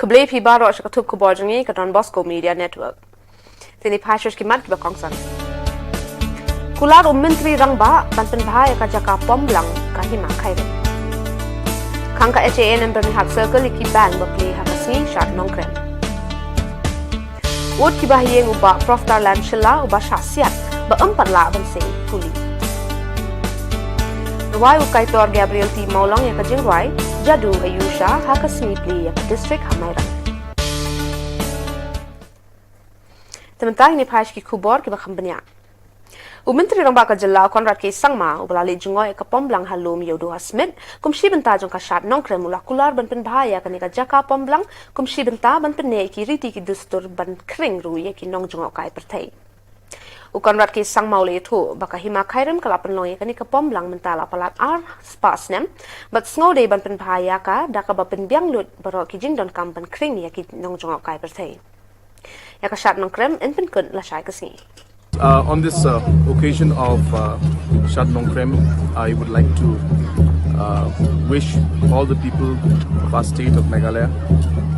Kebeli pibar rosh ketup Khubor jengi ke Don Bosco Media Network. Tini pashosh kimat kiba kongsan. Kular Menteri Rangba banten bahaya ka jaka pomblang kahima khaire. Kangka HAN berni hak circle iki bang bapli hakasni shat nongkrem. Ud kibahiyeng uba Prof Darlan Shilla uba syasiat ba emparla banse kuli. Ruai ukaitor Gabriel T Maulong ya kajing ruai jadu ayusha hakasni pli ya district Hamaira. Tementang ini pash ki Khubor ki ba khambanya. Menteri Rangba ka Jylla konrad ke sangma ubalali jungoy ka pomblang halum yodo hasmet kumshi benta jong ka shat nongkrem mula kular ban pen bahaya ka nika jaka pomblang kumshi benta ban pen ne ki riti ki dustur ban kring ruye ki nong jongo kai perthai konrad ke sangma ule thu baka hima khairem kala pen loye ka nika pomblang mentala palat ar spasnem bat sngo de ban pen bahaya ka daka ba pen biang lut baro ki jing don kam ban kring ya ki nong jongo kai perthai ya ka shat nongkrem en pen kun la shai ka si. On this occasion of Shat Nongkrem, I would like to wish all the people of our state of Meghalaya,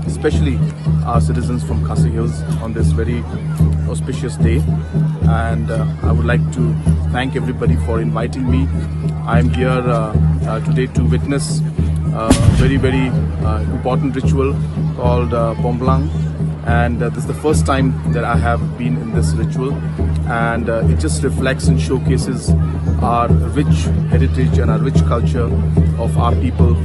especially our citizens from Khasi Hills, on this very auspicious day. And I would like to thank everybody for inviting me. I am here today to witness a very, very important ritual called Pomblang. And this is the first time that I have been in this ritual, and it just reflects and showcases our rich heritage and our rich culture of our people,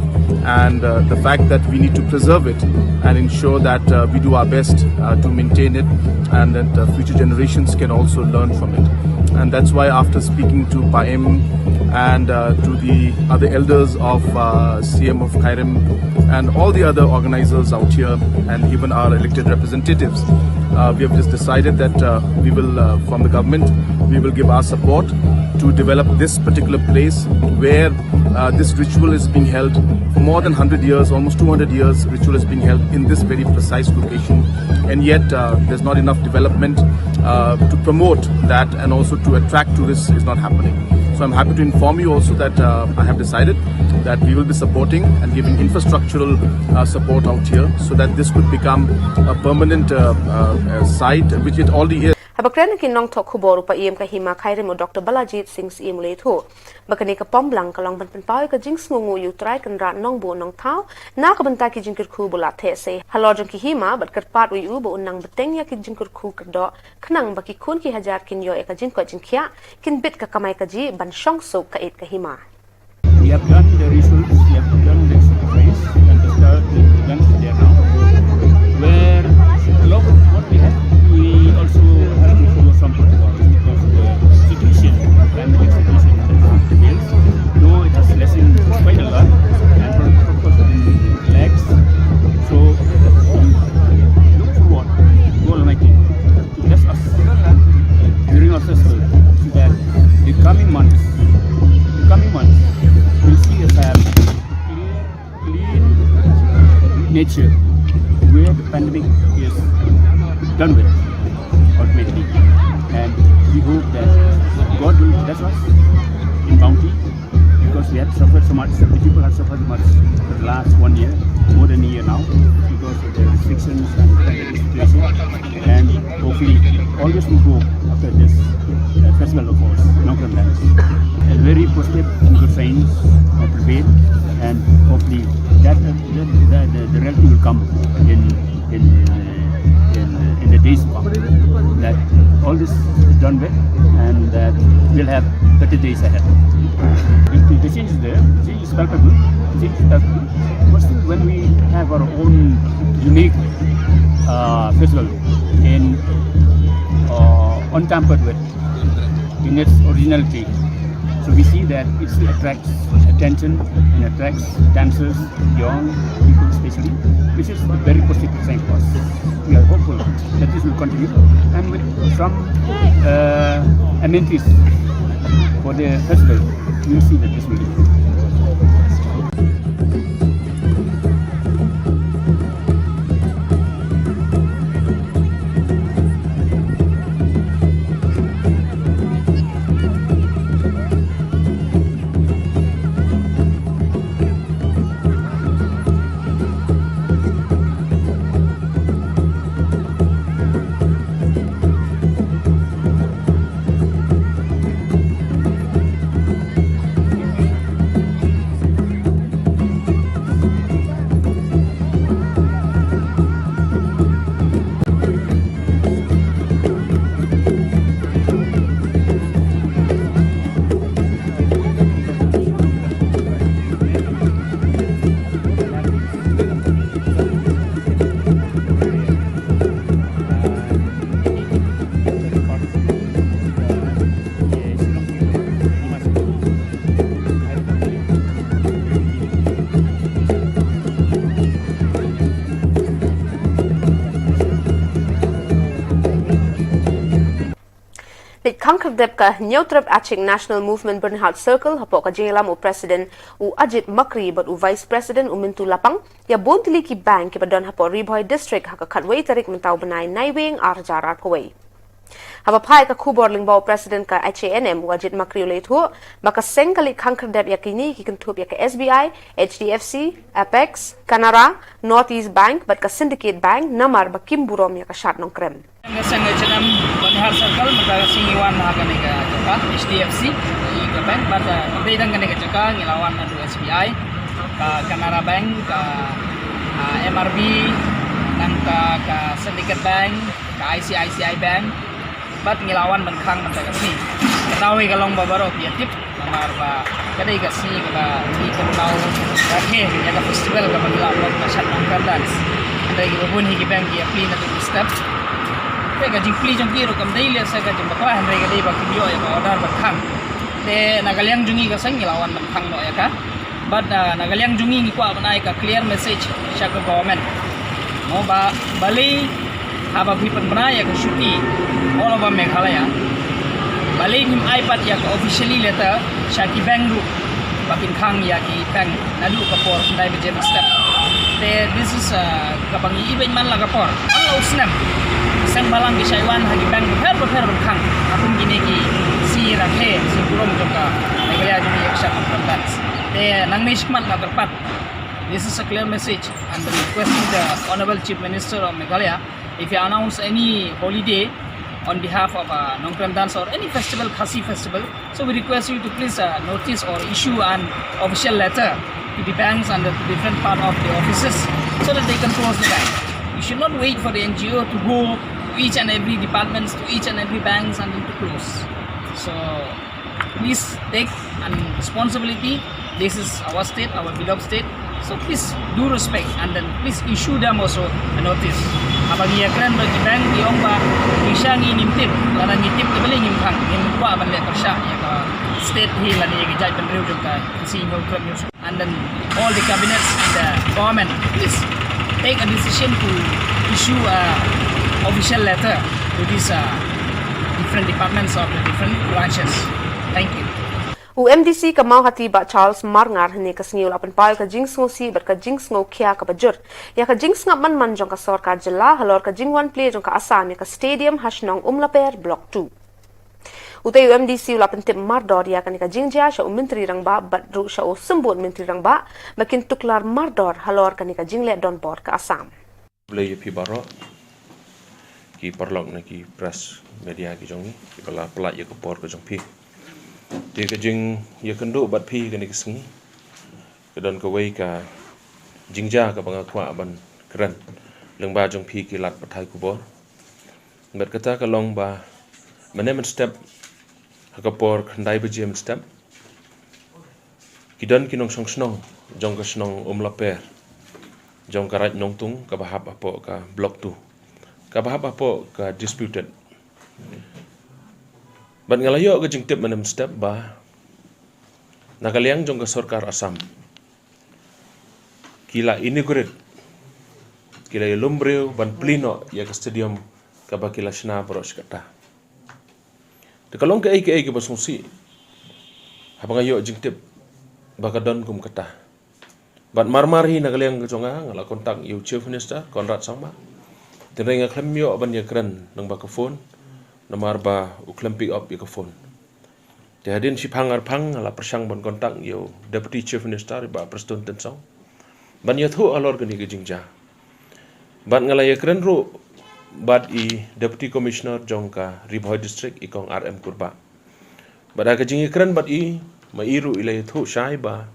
and the fact that we need to preserve it and ensure that we do our best to maintain it, and that future generations can also learn from it. And that's why, after speaking to Paim and to the other elders of CM of Khairem and all the other organizers out here, and even our elected representatives, we have just decided that we will, from the government, we will give our support to develop this particular place where this ritual is being held for more than 100 years, almost 200 years. Ritual is being held in this very precise location, and yet there's not enough development to promote that, and also to attract tourists is not happening. So I'm happy to inform you also that I have decided that we will be supporting and giving infrastructural support out here, so that this could become a permanent site, which it already is. Habakren ki nong thok Khubor upa ka hima khairem Dr. Balajit Singh im le thu bakani ka pomblang kalong ban pen pau ka jing sngungu yu trai kan ra nong bo nong thau na ka banta ki jingkir khu bula the se halojong ki hima bat kat pat u bo nang beteng ya ki jingkir khu ka do khnang baki khun ki hajar kin yo ka jing ko jingkhia kin bit ka kamai ka ji ban shong so ka et ka hima. We have done the rituals, we have done the sacrifice, and the start done there now. Where along with what we have, we also have to follow some protocols because the situation, pandemic situation that prevails, though it has lessened quite a lot, and protocols have been relaxed. So look forward to Almighty to bless us during our festival, so that the coming months will see us have clean nature where the pandemic is done with ultimately, and we hope that God will bless us in bounty, because we have suffered so much, the people have suffered much for the last 1 year, more than a year now, because of the restrictions and the pandemic situation, and hopefully all this will go after this festival of ours, Nongkrem Dance. A very positive and good signs prevail, and hopefully that the reality will come in the days to come, that all this is done well, and that we'll have better days ahead. The change is there, the change is palpable, but still when we have our own unique festival untampered with in its originality, so we see that it still attracts attention and attracts dancers, young people especially, which is a very positive sign for us. We are hopeful that this will continue, and with some amenities for the festival, we will see that this will continue. Lit kanker dep ka neutrap aching National Movement Burnout Circle hapo ka jinglam o President u Ajit Makri but u Vice President u Mintu Lapang ya bontili ki bank ki badon hapo Riboy District haka katway tarik mentaw banay naiwing arjarar paway. Haba pai ka Khubor lingbaw President ka HANM u Ajit Makri ulit ho maka sengkali kanker dep yakini ki kentup ya ka SBI, HDFC, Apex, Canara, Northeast Bank but ka Syndicate Bank namar ba kimburom ya ka shat nong krem. Sengaja Burnout Circle mereka singiwan hagan ega jaka HDFC ega bank pada bedang kan ega jaka ngilawan adu SBI ka Canara Bank ka MRB dan ka Syndicate Bank ka ICICI Bank bat ngilawan menkang mereka sini ketahui kalong babaro piatip namar ba kadai ka sini ka di kenau rakhe ya ka festival ka bagilawon ka shat nongkan dance andai ki babun higi bank ya clean adu step Tega jingpli jong kiro kam daily sa ka jong bakla han rega dei ba kimyo ya ka order bakhang te nagaliang jungi ka sang ilawan bakhang no ya ka but nagaliang jungi ni kwa banai ka clear message sa ka government mo ba bali haba pipan banai ya ka shuti all over Meghalaya bali nim iPad ya ka officially letter sa ki bank ru bakin khang ya ki bank nalu ka por dai be jem step te this is kapang event man la ka por ang usnam sang balang di Saiwan hagi bank berher berkang akun gini ki si rakhe si kurom joka Meghalaya jumi yaksha konference te nang nishmat na terpat. This is a clear message and requesting the Honorable Chief Minister of Meghalaya if you announce any holiday on behalf of Nongkrem dance or any festival, Khasi festival, so we request you to please notice or issue an official letter to the banks and the different part of the offices so that they can close the bank. You should not wait for the NGO to go to each and every departments, to each and every banks and then to close. So please take responsibility. This is our state, our beloved state. So please do respect and then please issue them also a notice. Abang iya keren bagi bank di omba bisa ngintip, lana ngintip tu boleh ngimkang, ngimkwa balik persya ya ke state hill lani yang jai penriu juga si ngomong news. And then all the cabinets and the government please take a decision to issue a official letter to these different departments of the different branches. Thank you. UMDC ka mau hati ba Charles Marngar ni ka singil apan payo ka jings ngosi ber ka jings ngo kya ka bajur ya ka jings ngap man jong ka sarkar jilla halor ka jingwan play jong ka asam ya ka stadium hashnong umlaper block 2 utai UMDC ulapan tip mardor ya ka ni ka jingja sha menteri rang ba badru sha o sembut menteri rang ba makin tuklar mardor halor ka ni ka jingle don bor ka asam boleh pi baro ki perlok na ki press media ki jong ni ki bala pelak ya ke por ke jong pi dia kejing ya kendo bat pi ke ni kesengi kedon ke wei ka jingja ka bangakwa ban keren lengba jong pi ki lat pathai Khubor bat kata ka long ba management step ka por khandai be jem step kidon kinong song snong jong ka snong laper jong ka rat nong tung ka bahap apo ka block 2 ka bahap apo ka disputed Bat ngalayo ke jingtip manam step ba nakaliang jong ka sarkar Assam kila inaugurate kila lumbreu ban plino ya ke stadium ka bakila shna bros kata de kalong ke ai ke basungsi habang ayo jingtip bakadon kum kata bat marmari nakaliang ke jonga ngala kontak you chief minister Konrad Sangma tenrenga klemyo ban ya kren nang ba ka phone nomor ba uklam pick up ya phone. Jadi si pangar pang ala persang ban kontak yo deputy chief minister ba preston tensong. Ban ya thu alor gani ke jingja. Ban ngalaya keren ru bad I deputy commissioner jongka Riboy district ikong RM kurba. Bada ke jingi keren bad I mairu ilay thu syai ba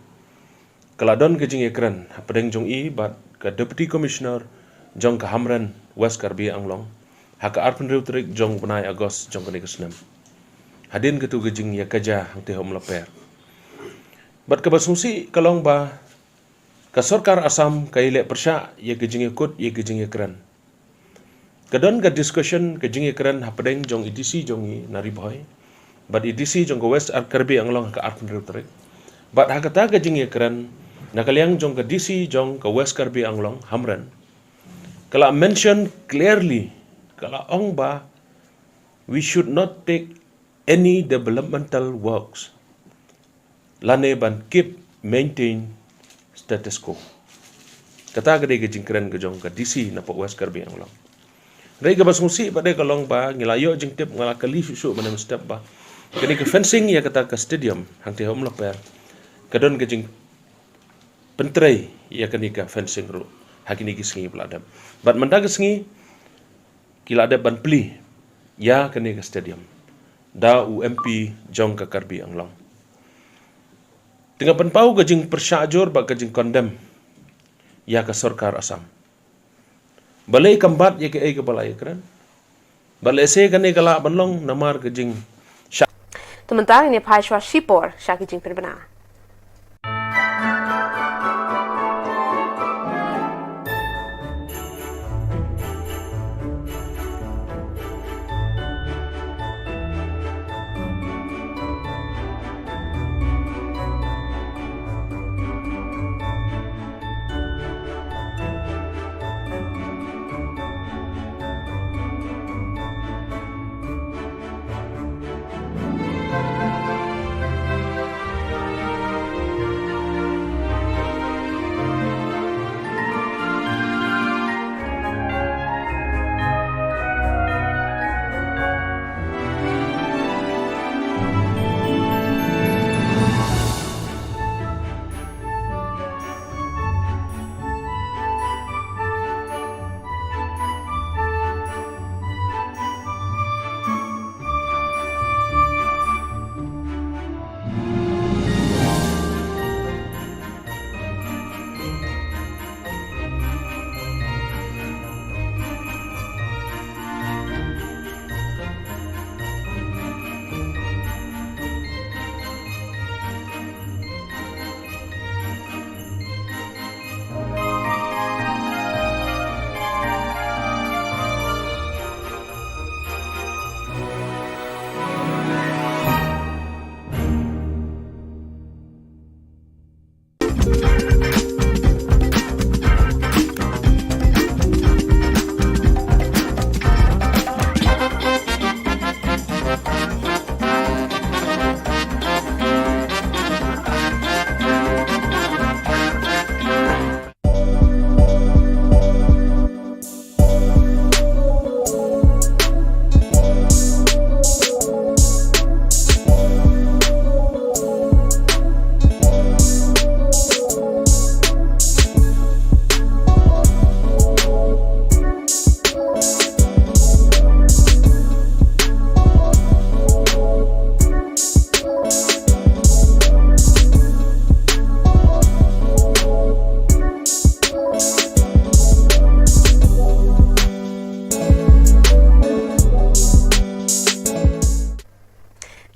kaladon ke jingi keren hapadeng jong I bad ke deputy commissioner jongka Hamran West Karbi Anglong. Haka arpen riutrik jong benai Agos jong kene kesnem. Hadin ketu gejing ya kaja hang te hom laper. Bat kabasungsi kalong ba ka sarkar Assam kaile persya ya gejing ikut ya gejing keren. Kadon ka discussion gejing keren hapadeng jong EDC jong I Nariboy. Bat EDC jong ka West Karbi Anglong haka arpen riutrik. Bat hakata gejing keren nakaliang jong ka DC jong ka West Karbi Anglong Hamran. Kala mention clearly Kala ong ba, we should not take any developmental works lane ban keep maintain status quo. Kata gede ke jingkren ke jong ka DC na po west karbi ang long. Rai ka basungsi pada kalong ba ngilayo jing tip ngala kali susu mana step ba. Kini ke fencing ya kata ke stadium hang te hom per. Kadon ke jing pentrai ya kini ke fencing ru. Hakini ki sengi peladam. Bat mendag sengi kila ada ban pli ya kini ke stadium. Da UMP jong ka karbi ang long. Tengah penpau ke jing persyajur ba ke jing condemn ya ke sarkar Assam. Balai kambat ya ke ai ke balai kran. Balai se kane kala banlong namar ke jing. Sementara ini Paishwa Shipor Syaki Jing Perbena.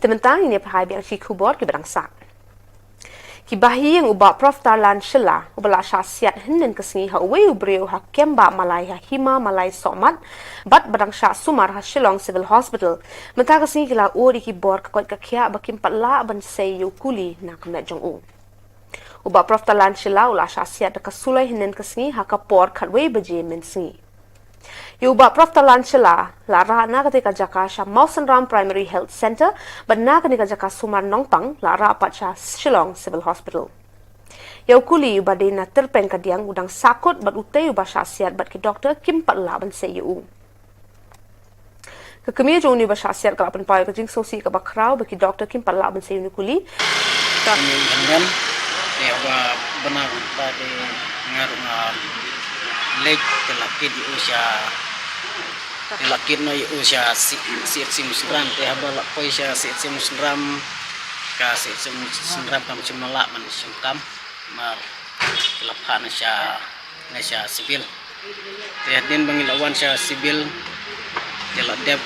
Tementang ini pahai biang si Khubor ke berangsak. Kibahi yang ubah Prof Tarlan Shilla ubah syasiat henen kesengi ha uwe ubreu ha kemba malai ha hima malai somat bat berangsyak sumar ha Shillong Civil Hospital. Mentah kesengi kila uri kibor kakot kakia bakim patla ban sayu kuli na kemet jong u. Ubah Prof Tarlan Shilla ulah syasiat dekat sulai henen kesengi ha kapor katwe beje mensengi. Yuba Prof Tarlan Shilla lara na ketika jaka sha Mausan Ram Primary Health Center bana ketika jaka Sumar Nongpang lara apat sha Shillong Civil Hospital. Yau kuli yuba de na terpeng kadiang udang sakut bat utai yuba syasiat bat ki doktor kim patla ban sayu. Kekemia jong ni ba syasiat ka pen pai kajing sosi ka bakrau baki doktor kim patla ban sayu ni kuli. Kami dengan dewa benar pada ngaruh lek telakit di usia telakit no usia si musram teh abal poisya si musram ka si musram kam cumala man sungkam mar kelaphan sya sibil teh din bangilawan sya sibil telak dep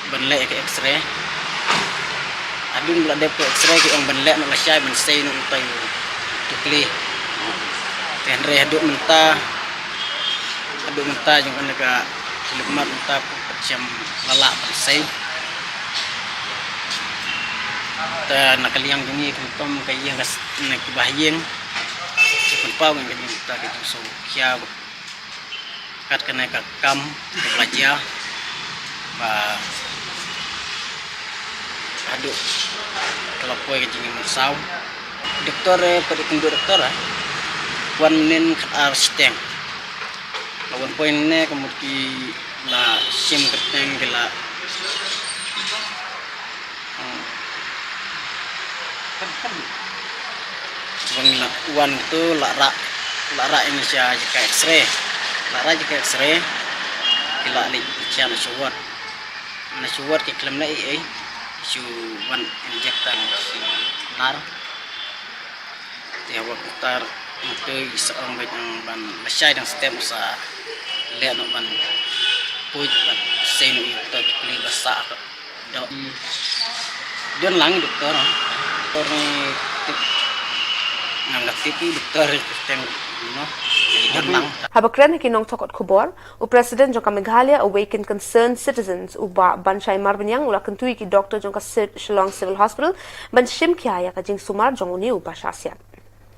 benlek ke x-ray adun la dep ke x-ray ke ong benlek no lasai men sei no utai tukli teh re aduk mentah yung ka lemat mentah macam lalak bersai ta nakaliang ini kentom kaya gas nak bahyeng kenpa ng ganyan ta gitu so kya kat kena ka kam belajar ba aduk kalau poin ke jingin mersau doktor pada tunggu doktor wan menen kat arsteng lawan poin ne kemudian la sim keteng gila wan tu lara Indonesia jika X-ray lara jika X-ray gila li cian na suwat ke klaim na su wan injektan si nar dia waktar untuk seorang baik yang ban masai dan setiap usaha lihat nak ban puj ban senu itu kali besar dok dia lang doktor ni nganggap tipi doktor yang Habakren kinong tokot Khubor, u President jongka Meghalaya awaken concerned citizens uba banchai marbanyang ula kentui ki doctor jongka Shillong Civil Hospital ban shim kiaya ka jing sumar jong uni uba syasiat.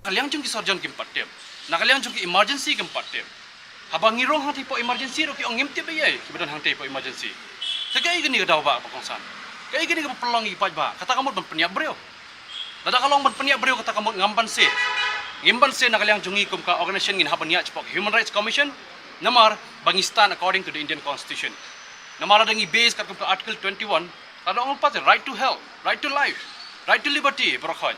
Kaliang jong ki surgeon kim patem. Na kaliang jong ki emergency kim patem. Habang ngirong hati po emergency ro ki ong ngimti ba yai ki badan hangte po emergency. Tagai gini ka daw ba pa kongsan. Kai gini ka pelong i paj ba. Kata kamu ban peniap breu. Dada kalong ban peniap breu kata kamu ngamban se. Ngimban se na kaliang jongi kum ka organization ngin haban ya chpok Human Rights Commission namar bangistan according to the Indian Constitution. Namar adangi base kat kum ka Article 21 ada ong pat right to health, right to life, right to liberty brokhoy.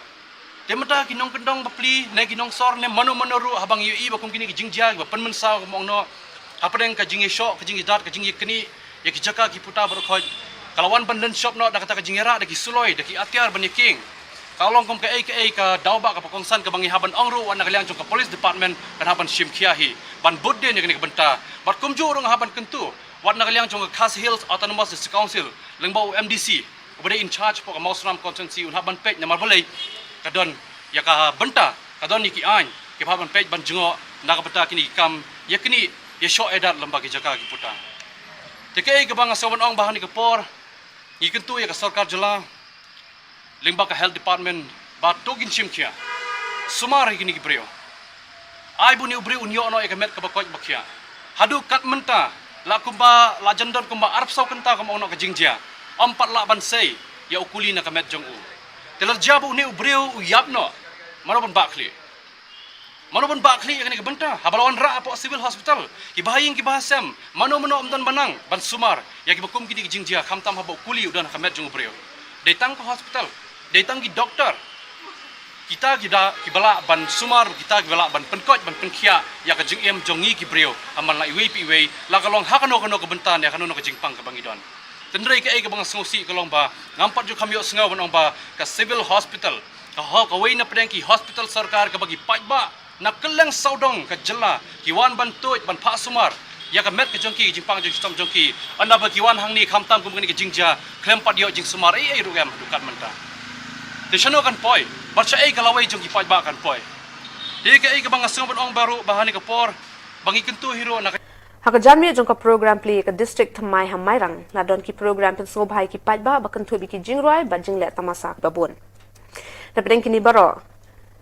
Temata kinong kendong bapli na kinong sor ne manu ru habang yu i ba kum kini ki jingja ba panman sa kum no hapadeng ka jingi shop ka jingi dat ka jingi kini ya ki jaka ki puta brokhoy. Kalawan bandan shop no da kata ka jingera da ki suloi da ki atiar ban king. Kalau kum ka dauba ka pakongsan ka bangi haban ongru wan nakaliang jong ka police department kan haban shim kiahi ban budde ne kini benta bat kum ju rong haban kentu wan nakaliang jong ka Khas Hills Autonomous District Council lengbau MDC obade in charge po ka Mausram constituency un haban pej namar boleh kadon ya ka benta kadon ni ki ain ke haban pej ban jengo nak benta kini kam ya kini ya sho edat lembaga jaka ki puta teke ka bang asawan ong bahan ni ka por ni kentu ya ka sarkar jela Limbaga Health Department ba togin simkia sumar gini gibreo ai buni ubreo unyo no ekamet ka bakoj bakya hadu kat menta la kumba la jandon kumba arab sau kenta kam ono ka jingjia empat la ban sei ya ukuli na kamet jong u telar jabu ni ubreo uyapno manobon bakli ya kini benta habalawan ra apo civil hospital ki bahaying ki bahasam mano amdan banang ban sumar ya ki bakum kini jingjia kamtam habo ukuli udan kamet jong ubreo datang ke hospital datang ki doktor kita kibala ban sumar kita kibala ban penkot ban penkia ya ka jing jongi ki breo amal la iwe pi we la kalong hakano ka bentan ya kanu ka jingpang ka bangidon tendrei ka ai ka bang sosi kalong ba ngampat ju kami sngaw ban ba ka civil hospital ka ho ka we na pedang ki hospital sarkar ka bagi pai ba na keleng saudong ka jela ki wan ban toit ban pha sumar ya ka met ka jongki jingpang jing stom jongki anda ba ki wan hang ni khamtam kum ni ka jingja klempat yo jing sumar ai rugam dukat menta Tishano kan poi, baca kalawai jong kipai ba kan poi. Dia ke bang asung ong baru bahani ka por, bangi kentu hero nak. Hakajanmi jong ka program pli ka district thamai hamairang la don ki program pen so bhai ki pajba ba kan thubi ki jingroi ba jingle tamasa babun. Napeng kini baro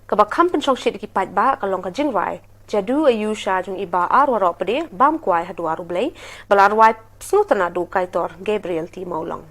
ka ba kampen chong shit ki pajba ka long ka jingroi. Jadu ayusha jong iba arwaro pade bam kwai hadwaru blai balarwai snutana du kaitor Gabriel T Maulong.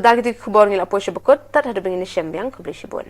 Sebentar kita khubor ngil apoy syabakut, tat hadu bengini syambiang kubli shibun.